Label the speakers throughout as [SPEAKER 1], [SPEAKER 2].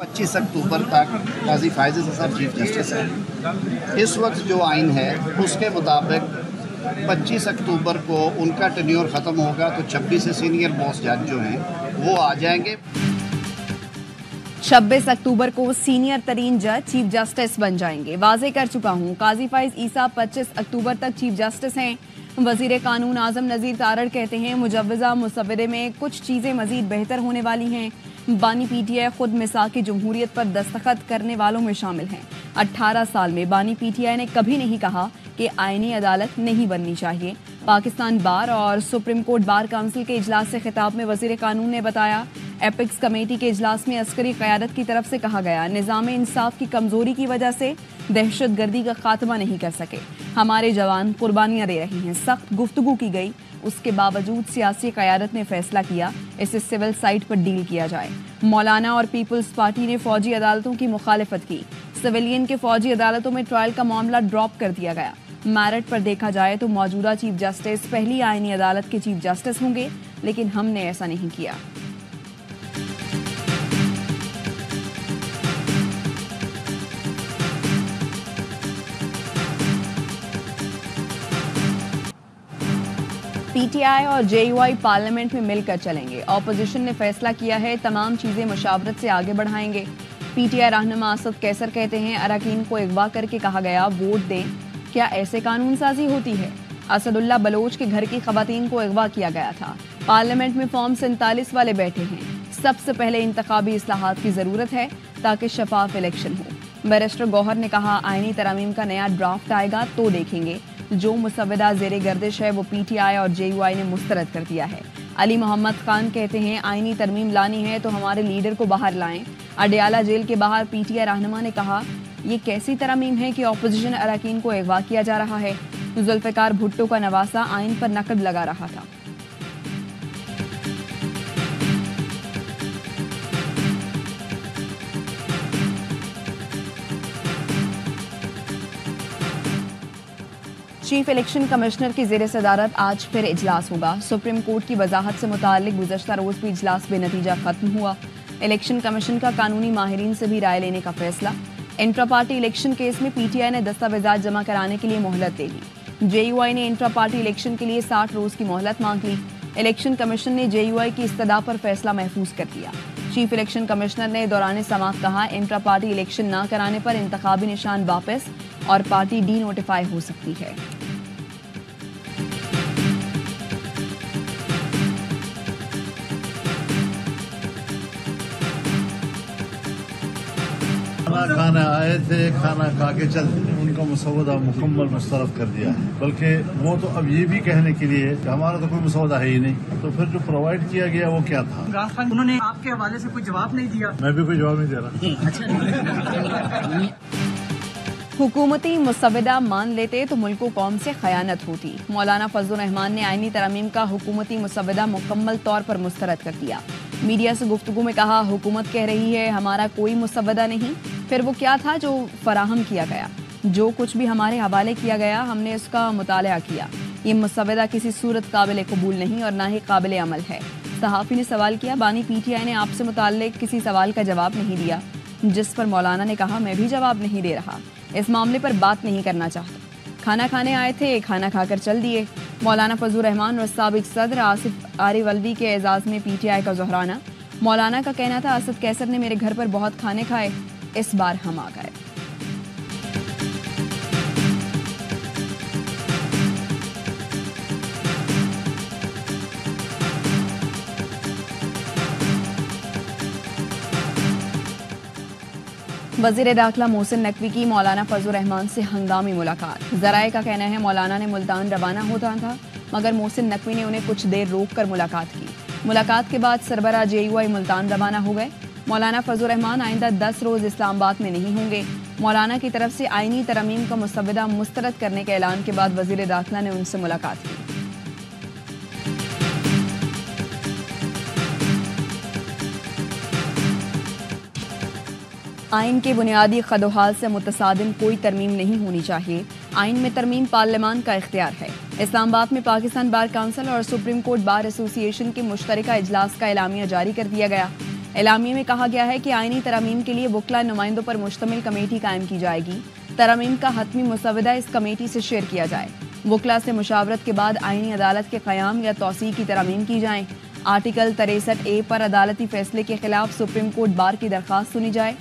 [SPEAKER 1] 25 अक्टूबर तक काजी फैज़ हसन साहब chief justice हैं। इस वक्त जो आइन है उसके मुताबिक 25 अक्टूबर को उनका टेन्योर ख़त्म होगा तो 26 से सीनियर मोस्ट जज जो हैं वो आ जाएंगे।
[SPEAKER 2] 26 अक्टूबर को सीनियर तरीन जज चीफ जस्टिस बन जाएंगे। वाज़े कर चुका हूँ, काजी फैज़ ईसा 25 अक्टूबर तक चीफ जस्टिस हैं। वज़ीर कानून आज़म नज़ीर तारड़ कहते हैं मुजव्वज़ा मुसवदे में कुछ चीज़ें मज़ीद बेहतर होने वाली हैं। बानी पीटीआई खुद मिसाक़ जमहूरियत पर दस्तखत करने वालों में शामिल हैं। 18 साल में बानी पीटीआई ने कभी नहीं कहा कि आईनी अदालत नहीं बननी चाहिए। पाकिस्तान बार और सुप्रीम कोर्ट बार काउंसिल के इजलास से खिताब में वज़ीर कानून ने बताया एपिक्स कमेटी के इजलास में अस्करी क़यादत की तरफ से कहा गया निज़ाम इंसाफ की कमज़ोरी की वजह से दहशत गर्दी का खात्मा नहीं कर सके। हमारे जवान कुर्बानियां दे रहे हैं। सख्त गुफ्तगू की गई, उसके बावजूद सियासी क़यादत ने फैसला किया इसे सिविल साइट पर डील किया जाए। मौलाना और पीपल्स पार्टी ने फौजी अदालतों की मुखालिफत की। सिविलियन के फौजी अदालतों में ट्रायल का मामला ड्रॉप कर दिया गया। मेरिट पर देखा जाए तो मौजूदा चीफ जस्टिस पहली आईनी अदालत के चीफ जस्टिस होंगे, लेकिन हमने ऐसा नहीं किया। पीटीआई और जेयूआई पार्लियामेंट में मिलकर चलेंगे। ऑपोजिशन ने फैसला किया है तमाम चीजें मुशावरत से आगे बढ़ाएंगे। पीटीआई रहनुमा असद कैसर कहते हैं अरकान को अगवा करके कहा गया वोट दें, क्या ऐसे कानून साजी होती है? असदुल्ला बलोच के घर की खवातीन को अगवा किया गया था। पार्लियामेंट में फॉर्म 47 वाले बैठे हैं। सबसे पहले इंतखाबी इस्लाहात की जरूरत है ताकि शफाफ इलेक्शन हो। बैरिस्टर गौहर ने कहा आईनी तरमीम का नया ड्राफ्ट आएगा तो देखेंगे। जो मुसवदा ज़ेरे गर्दिश है वो पीटीआई और जेयूआई ने मुस्तरद कर दिया है। अली मोहम्मद खान कहते हैं आईनी तरमीम लानी है तो हमारे लीडर को बाहर लाएं। अडयाला जेल के बाहर पीटीआई रहनुमा ने कहा ये कैसी तरमीम है कि ऑपोजिशन अरकान को अगवा किया जा रहा है। जुल्फ़िकार भुट्टो का नवासा आइन पर नकद लगा रहा था। चीफ इलेक्शन कमिश्नर की ज़ेर सदारत आज फिर इजलास होगा। सुप्रीम कोर्ट की वजाहत से मुताल्लिक गुज़श्ता रोज़ भी इजलास बेनतीजा खत्म हुआ। इलेक्शन कमीशन का कानूनी माहिरीन से भी राय लेने का फैसला। इंट्रा पार्टी इलेक्शन केस में पीटीआई ने दस्तावेजात जमा कराने के लिए मोहलत दे दी। जेयूआई ने इंट्रा पार्टी इलेक्शन के लिए 60 रोज की मोहलत मांग ली। इलेक्शन कमीशन ने जेयूआई की इस्तदा पर फैसला महफूज कर दिया। चीफ इलेक्शन कमिश्नर ने दौरान समाअत कहा इंट्रा पार्टी इलेक्शन न कराने पर इंतखाबी निशान वापस और पार्टी डी नोटिफाई हो सकती है।
[SPEAKER 3] खाना खाने आए थे, खाना खा के चल दिए। उनका मुसवदा मुकम्मल मुस्तरद कर दिया है। बल्कि वो तो अब ये भी कहने के लिए कि हमारा तो कोई मुसवदा है ही नहीं, तो फिर जो प्रोवाइड किया गया वो क्या था?
[SPEAKER 4] इमरान खान उन्होंने आपके हवाले से कोई जवाब नहीं दिया।
[SPEAKER 3] मैं भी कोई जवाब नहीं दे रहा।
[SPEAKER 2] हुकूमती मुसवदा मान लेते तो मुल्क कौम से खयानत होती। मौलाना फजलुर रहमान ने आईनी तरमीम का हुकूमती मुसवदा मुकम्मल तौर पर मुस्तरद कर दिया। मीडिया से गुफ्तगू में कहा हुकूमत कह रही है हमारा कोई मुसवदा नहीं, फिर वो क्या था जो फराहम किया गया? जो कुछ भी हमारे हवाले किया गया हमने उसका मुताला किया। ये मुसवदा किसी सूरत काबिल कबूल नहीं और ना ही काबिल अमल है। सहाफ़ी ने सवाल किया बानी पीटीआई ने आपसे मुताल्लिक किसी सवाल का जवाब नहीं दिया, जिस पर मौलाना ने कहा मैं भी जवाब नहीं दे रहा, इस मामले पर बात नहीं करना चाहता। खाना खाने आए थे, खाना खाकर चल दिए। मौलाना फजलुर रहमान और साबिक सदर आसिफ आरिफ अलवी के एजाज़ में पीटीआई का जोहराना। मौलाना का कहना था असद कैसर ने मेरे घर पर बहुत खाने खाए, इस बार हम आ गए। वज़ीर दाखिला मोहसिन नकवी की मौलाना फजलुर रहमान से हंगामी मुलाकात। ज़राए का कहना है मौलाना ने मुल्तान रवाना होता था मगर मोहसिन नकवी ने उन्हें कुछ देर रोक कर मुलाकात की। मुलाकात के बाद सरबराह जेयूआई मुल्तान रवाना हो गए। मौलाना फजलुर रहमान आइंदा 10 रोज इस्लामाबाद में नहीं होंगे। मौलाना की तरफ से आईनी तरमीम का मुसवदा मुस्तरद करने के ऐलान के बाद वज़ीर दाखिला ने उनसे मुलाकात की। आइन के बुनियादी खदोहाल से मुतसादिम कोई तरमीम नहीं होनी चाहिए। आइन में तरमीम पार्लियामान का इख्तियार है। इस्लामाबाद में पाकिस्तान बार काउंसिल और सुप्रीम कोर्ट बार एसोसिएशन के मुश्तरका इजलास का एलामिया जारी कर दिया गया। اعلامیے میں کہا گیا ہے کہ آئینی ترامیم کے لیے وکلا نمائندوں پر مشتمل کمیٹی قائم کی جائے گی. ترامیم کا حتمی مسودہ اس کمیٹی سے شیئر کیا جائے. وکلا سے مشاورت کے بعد آئینی عدالت کے قیام یا توسیع کی ترامیم کی جائیں. آرٹیکل 63A پر عدالتی فیصلے کے خلاف سپریم کورٹ بار کی درخواست سنی جائے.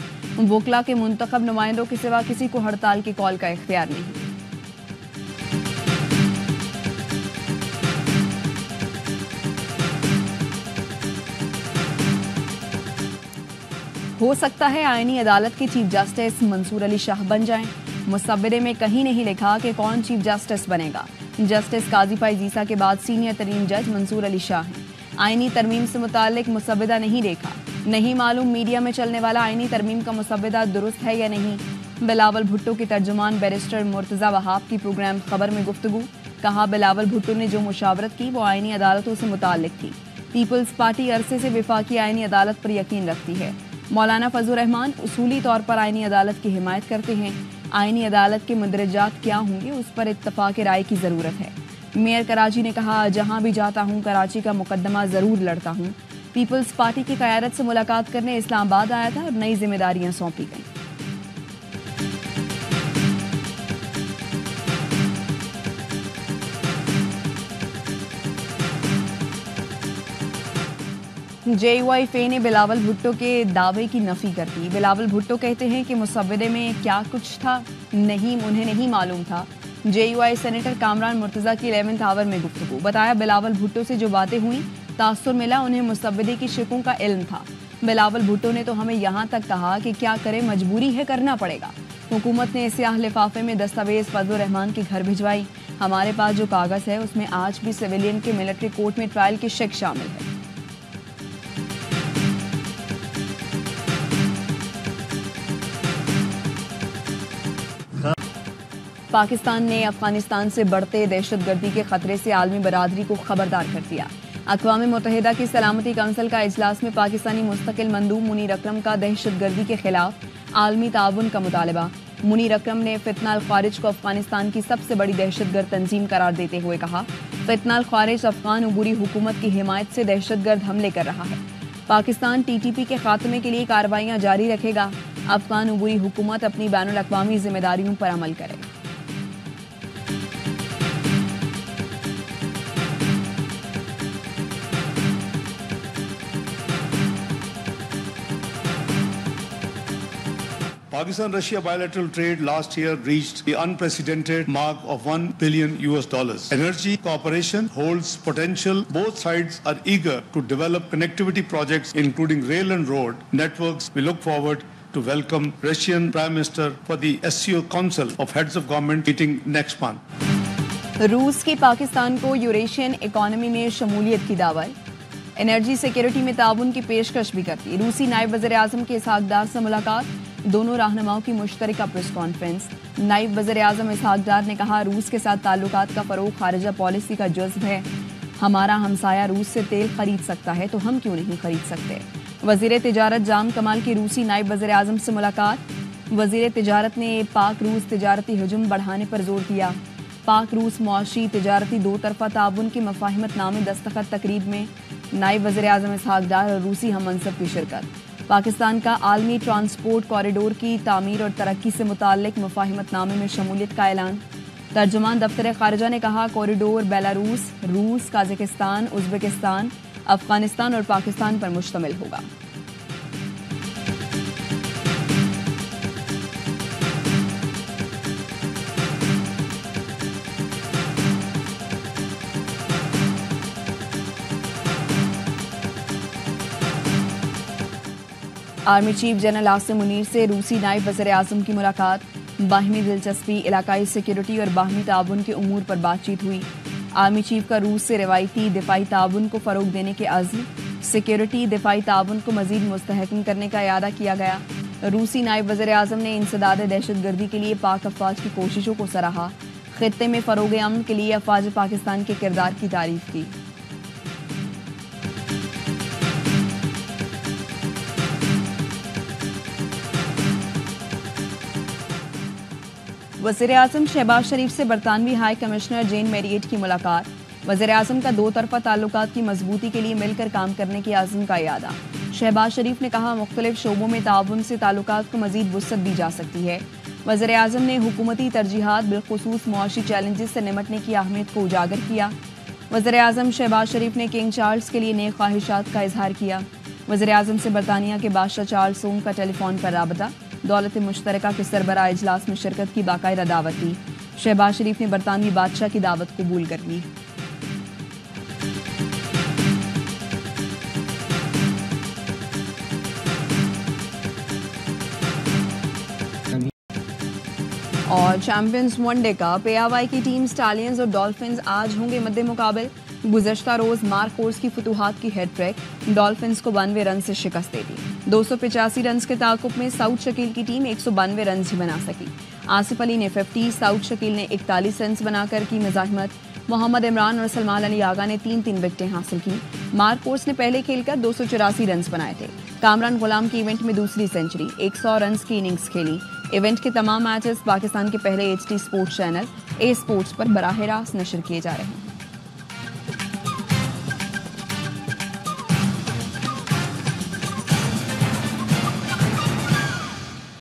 [SPEAKER 2] وکلا کے منتخب نمائندوں کے سوا کسی کو ہڑتال کی کال کا اختیار نہیں. ہو سکتا ہے آئینی عدالت کے چیف جسٹس منصور علی شاہ بن جائیں. مسودے میں کہیں نہیں لکھا کہ کون چیف جسٹس بنے گا. جسٹس قاضی فائز عیسیٰ کے بعد سینئر ترین جج منصور علی شاہ ہیں. آئینی ترمیم سے متعلق مسودہ نہیں دیکھا. نہیں معلوم میڈیا میں چلنے والا آئینی ترمیم کا مسودہ درست ہے یا نہیں. بلاول بھٹو کے ترجمان بیرسٹر مرتضی وہاب کی پروگرام خبر میں گفتگو. کہا بلاول بھٹو نے جو مشاورت کی وہ آئینی عدالتوں سے متعلق تھی. پیپلز پارٹی عرصے سے وفاقی آئینی عدالت پر یقین رکھتی ہے. مولانا فضل الرحمان اصولی طور پر آئینی عدالت کی حمایت کرتے ہیں. آئینی عدالت کے مندرجات کیا ہوں گے اس پر اتفاق رائے کی ضرورت ہے. میئر کراچی نے کہا جہاں بھی جاتا ہوں کراچی کا مقدمہ ضرور لڑتا ہوں. پیپلز پارٹی کی قیادت سے ملاقات کرنے اسلام آباد آیا تھا اور نئی ذمہ داریاں سونپی گئیں. جے یو آئی فے نے بلاول بھٹو کے دعوے کی نفی کر دی. بلاول بھٹو کہتے ہیں کہ مسودے میں کیا کچھ تھا انہیں نہیں معلوم تھا. J U I senator Kamran Murtaza کی 11th آور میں گفتگو. بتایا بلاول بھٹو سے جو باتیں ہوئیں تاثر ملا انہیں مسودے کی شکوں کا علم تھا. بلاول بھٹو نے تو ہمیں یہاں تک کہا کہ کیا کرے مجبوری ہے کرنا پڑے گا. حکومت نے سیاہ لفافے میں دستاویز فضل الرحمان کے گھر بھجوائی. ہمارے پاس جو کاغذ ہے اس میں آج بھی سویلین کے ملٹری کورٹ میں ٹرائل کے شک شامل ہے. پاکستان نے افغانستان سے بڑھتے دہشت گردی کے خطرے سے عالمی برادری کو خبردار کر دیا. اقوام متحدہ کی سلامتی کونسل کا اجلاس میں پاکستانی مستقل مندوب منیر اکرم کا دہشت گردی کے خلاف عالمی تعاون کا مطالبہ. منیر اکرم نے فتنہ الخوارج کو افغانستان کی سب سے بڑی دہشت گرد تنظیم قرار دیتے ہوئے کہا فتنہ الخوارج افغان عبوری حکومت کی حمایت سے دہشت گرد حملے کر رہا ہے. پاکستان ٹی ٹی پی کے خاتمے کے لیے کارروائیاں جاری رکھے گا. افغان عبوری حکومت اپنی بین الاقوامی ذمہ داریوں پر عمل کرے.
[SPEAKER 5] Pakistan-Russia bilateral trade last year reached the unprecedented mark of $1 billion. Energy cooperation holds potential. Both sides are eager to develop connectivity projects, including rail and road networks. We look forward to welcome Russian Prime Minister for the SCO Council of Heads of Government meeting next month.
[SPEAKER 2] روس کی پاکستان کو Eurasian economy میں شمولیت کی دعوت. Energy security میں تعاون کی پیشکش بھی کرتی. روسی نائب وزیر اعظم کے اسحاق ڈار سے ملاقات. دونوں رہنماؤں کی مشترکہ پریس کانفرنس. نائب وزیر اعظم اسحاق ڈار نے کہا روس کے ساتھ تعلقات کا فروغ خارجہ پالیسی کا جزو ہے. ہمارا ہمسایہ روس سے تیل خرید سکتا ہے تو ہم کیوں نہیں خرید سکتے. وزیر تجارت جام کمال کی روسی نائب وزیر اعظم سے ملاقات. وزیر تجارت نے پاک روس تجارتی حجم بڑھانے پر زور دیا. پاک روس معاشی تجارتی دو طرفہ تعاون کی مفاہمت نامے دستخط تقریب میں نائب وزیر اعظم اسحاق ڈار اور روسی ہم منصب کی شرکت. پاکستان کا عالمی ٹرانسپورٹ کوریڈور کی تعمیر اور ترقی سے متعلق مفاہمت نامے میں شمولیت کا اعلان. ترجمان دفتر خارجہ نے کہا کوریڈور بیلاروس، روس، قازقستان، ازبکستان، افغانستان اور پاکستان پر مشتمل ہوگا. Army chief general Asim Munir سے روسی نائب وزیر اعظم کی ملاقات. باہمی دلچسپی، علاقائی سیکیورٹی اور باہمی تعاون کے امور پر بات چیت ہوئی. آرمی چیف کا روس سے روایتی دفاعی تعاون کو فروغ دینے کے عزم. سیکیورٹی دفاعی تعاون کو مزید مستحکم کرنے کا اعادہ کیا گیا. روسی نائب وزیر اعظم نے انسداد دہشت گردی کے لیے پاک افواج کی کوششوں کو سراہا. خطے میں فروغ امن کے لیے افواج پاکستان کے کردار کی تعریف کی. وزیر اعظم شہباز شریف سے برطانوی ہائی کمشنر جین میریٹ کی ملاقات. وزیر اعظم کا دو طرفہ تعلقات کی مضبوطی کے لیے مل کر کام کرنے کے عزم کا اعادہ. शहबाज शरीफ ने कहा मुख्तलिफ शोबों में ताउन से ताल्लुकात को मजीद वुसअत दी जा सकती है। वज़ीर आज़म ने हुकूमती तरजीहात बिलखुसूस मुआशी चैलेंजेस से निमटने की अहमियत को उजागर किया। वज़ीर आज़म शहबाज शरीफ ने किंग चार्ल्स के लिए नेक ख्वाहिशात का इजहार किया। वज़ीर आज़म से बरतानिया के बादशाह चार्ल्स का टेलीफोन पर राबता, दौलत मुश्तरका के सरबराह इजलास में शिरकत की बाकायदा दावत दी। शहबाज शरीफ ने बरतानवी बादशाह की दावत कबूल कर ली। और चैंपियंस वनडे का PIY की टीम स्टालियंस और डॉल्फिन्स आज होंगे मद्दे मुकाबल। गुज़श्ता रोज मार्क कोर्स की फतूहात की हेड ट्रैक डॉल्फिन्स को 92 रन से शिकस्त दे दी। 285 रन के ताकुब में साउथ शकील की टीम 192 रन ही बना सकी। आसिफ अली ने 50, साउथ शकील ने 41 रन बनाकर की मज़ाहमत। मोहम्मद इमरान और सलमान अली आगा ने 3-3 विकेटें हासिल की। मार्क कोर्स ने पहले खेलकर 284 रन बनाए थे। कामरान गुलाम की इवेंट में दूसरी सेंचुरी, 100 रन की इनिंग्स खेली। इवेंट के तमाम मैचेस पाकिस्तान के पहले HD sports channel A sports पर बराह रास्त नशर किए जा रहे हैं।